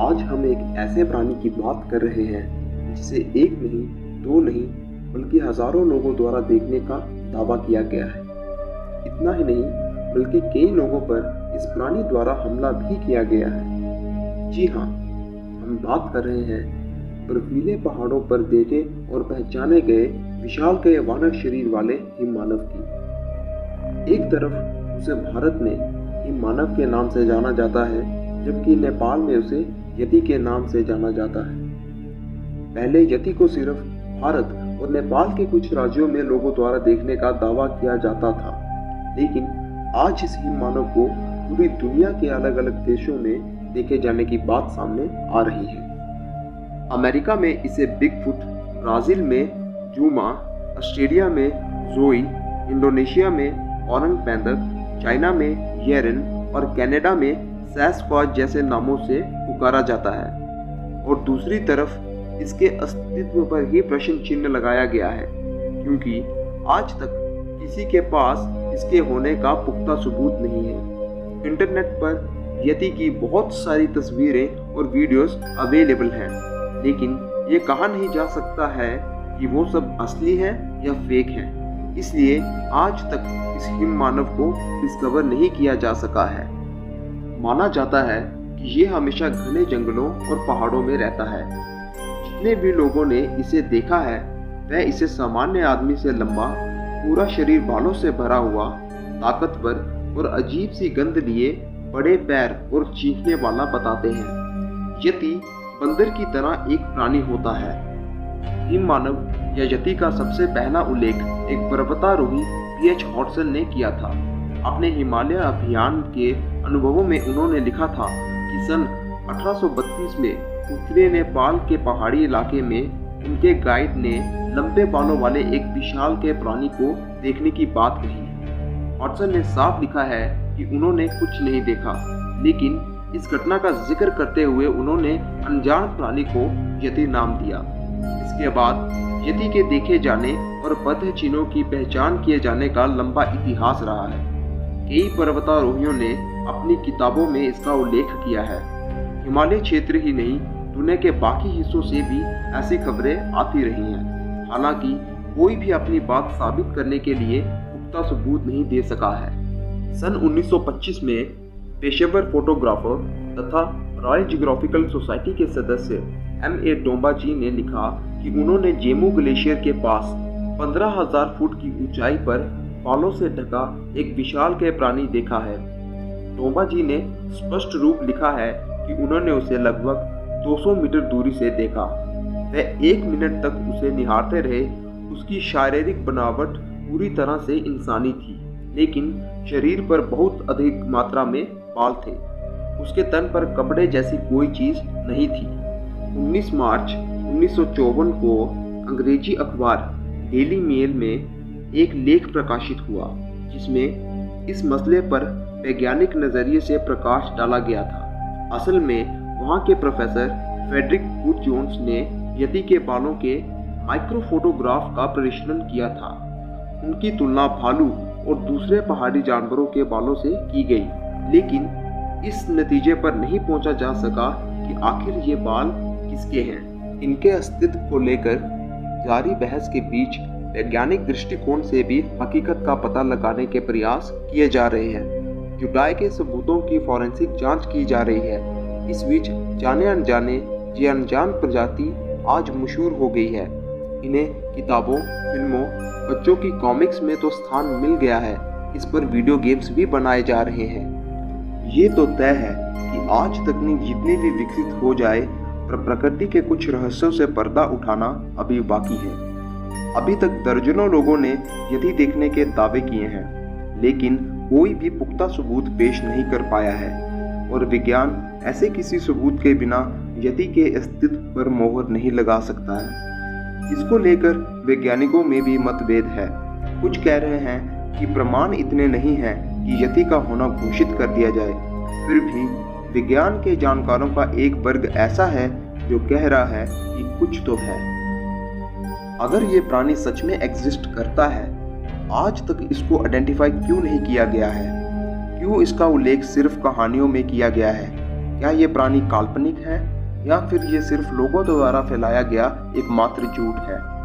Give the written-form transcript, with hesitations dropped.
आज हम एक ऐसे प्राणी की बात कर रहे हैं जिसे एक नहीं, दो नहीं, बल्कि हजारों लोगों द्वारा देखने का दावा किया गया है। इतना ही नहीं, बल्कि कई लोगों पर इस प्राणी द्वारा हमला भी किया गया है। जी हाँ, हम बात कर रहे हैं बर्फीले पहाड़ों पर देखे और पहचाने गए विशालकाय वानर शरीर वाले हिम मानव की। एक तरफ उसे भारत में हिम मानव के नाम से जाना जाता है, जबकि नेपाल में उसे यति के नाम से जाना जाता है। पहले यति को सिर्फ भारत और नेपाल के कुछ राज्यों में लोगों द्वारा देखने का दावा किया जाता था, लेकिन आज इस हिम मानव को पूरी दुनिया के अलग अलग देशों में देखे जाने की बात सामने आ रही है। अमेरिका में इसे बिगफुट, ब्राजील में जूमा, ऑस्ट्रेलिया में जोई, इंडोनेशिया में औरंग पैंदर, चाइना में येरन और कनाडा में सैस्क्वाच जैसे नामों से पुकारा जाता है। और दूसरी तरफ इसके अस्तित्व पर ही प्रश्न चिन्ह लगाया गया है, क्योंकि आज तक किसी के पास इसके होने का पुख्ता सबूत नहीं है। इंटरनेट पर यति की बहुत सारी तस्वीरें और वीडियोस अवेलेबल हैं, लेकिन ये कहा नहीं जा सकता है कि वो सब असली है या फेक है। इसलिए आज तक इस हिम मानव को डिस्कवर नहीं किया जा सका है। माना जाता है कि ये हमेशा घने जंगलों और पहाड़ों में रहता है। जितने भी लोगों ने इसे देखा है, वह इसे सामान्य आदमी से लंबा, पूरा शरीर बालों से भरा हुआ, ताकतवर और अजीब सी गंध लिए बड़े पैर और चीखने वाला बताते हैं। यति बंदर की तरह एक प्राणी होता है। हिम मानव या यति का सबसे पहला उल्लेख एक पर्वतारोही पीएच हॉटसन ने किया था। अपने हिमालय अभियान के अनुभवों में उन्होंने लिखा था कि सन 1832 में उत्तरी नेपाल के पहाड़ी इलाके में उनके गाइड ने लंबे बालों वाले एक विशालकाय प्राणी को देखने की बात कही। हॉटसन ने साफ लिखा है कि उन्होंने कुछ नहीं देखा, लेकिन इस घटना का जिक्र करते हुए उन्होंने अनजान प्राणी को यति नाम दिया। इसके बाद यति के देखे जाने और पद चिन्हों की पहचान किए जाने का लंबा इतिहास रहा है। कई पर्वतारोहियों ने अपनी किताबों में इसका उल्लेख किया है। हिमालय क्षेत्र ही नहीं, दुनिया के बाकी हिस्सों से भी ऐसी खबरें आती रही हैं। हालांकि कोई भी अपनी बात साबित करने के लिए पुख्ता सबूत नहीं दे सका है। सन 1925 में पेशेवर फोटोग्राफर तथा रॉयल जियोग्राफिकल सोसाइटी के सदस्य M.A. डोंबा जी ने लिखा कि उन्होंने जेमू ग्लेशियर के पास 15,000 फुट की ऊंचाई पर बालों से ढका एक विशालकाय प्राणी देखा है। डोंबा जी ने स्पष्ट रूप लिखा है कि उन्होंने उसे लगभग 200 मीटर दूरी से देखा। वह 1 मिनट तक उसे निहारते रहे। उसकी शारीरिक बनावट पूरी तरह से इंसानी थी, लेकिन शरीर पर बहुत अधिक मात्रा में बाल थे। उसके तन पर कपड़े जैसी कोई चीज नहीं थी। 19 मार्च 1954 को अंग्रेजी अखबार डेली मेल में एक लेख प्रकाशित हुआ, जिसमें इस मसले पर वैज्ञानिक नजरिए से प्रकाश डाला गया था। असल में वहाँ के प्रोफेसर फ्रेडरिक वुड जोन्स ने यति के बालों के माइक्रोफोटोग्राफ का परीक्षण किया था। उनकी तुलना भालू और दूसरे पहाड़ी जानवरों के बालों से की गई, लेकिन इस नतीजे पर नहीं पहुंचा जा सका कि आखिर ये बाल किसके हैं। इनके अस्तित्व को लेकर जारी बहस के बीच वैज्ञानिक दृष्टिकोण से भी हकीकत का पता लगाने के प्रयास किए जा रहे हैं। जुटाए के सबूतों की फॉरेंसिक जांच की जा रही है। इस बीच जाने अनजाने ये अनजान प्रजाति आज मशहूर हो गई है। इन्हें किताबों, फिल्मों, बच्चों की कॉमिक्स में तो स्थान मिल गया है, इस पर वीडियो गेम्स भी बनाए जा रहे हैं। ये तो तय है कि आज तकनीक जितनी भी विकसित हो जाए, पर प्रकृति के कुछ रहस्यों से पर्दा उठाना अभी बाकी है। अभी तक दर्जनों लोगों ने यति देखने के दावे किए हैं, लेकिन कोई भी पुख्ता सबूत पेश नहीं कर पाया है, और विज्ञान ऐसे किसी सबूत के बिना यति के अस्तित्व पर मोहर नहीं लगा सकता है। इसको लेकर वैज्ञानिकों में भी मतभेद है। कुछ कह रहे हैं कि प्रमाण इतने नहीं हैं कि यति का होना घोषित कर दिया जाए। फिर भी विज्ञान के जानकारों का एक वर्ग ऐसा है जो कह रहा है कि कुछ तो है। अगर ये प्राणी सच में एग्जिस्ट करता है, आज तक इसको आइडेंटिफाई क्यों नहीं किया गया है? क्यों इसका उल्लेख सिर्फ कहानियों में किया गया है? क्या ये प्राणी काल्पनिक है या फिर ये सिर्फ लोगों द्वारा फैलाया गया एकमात्र झूठ है।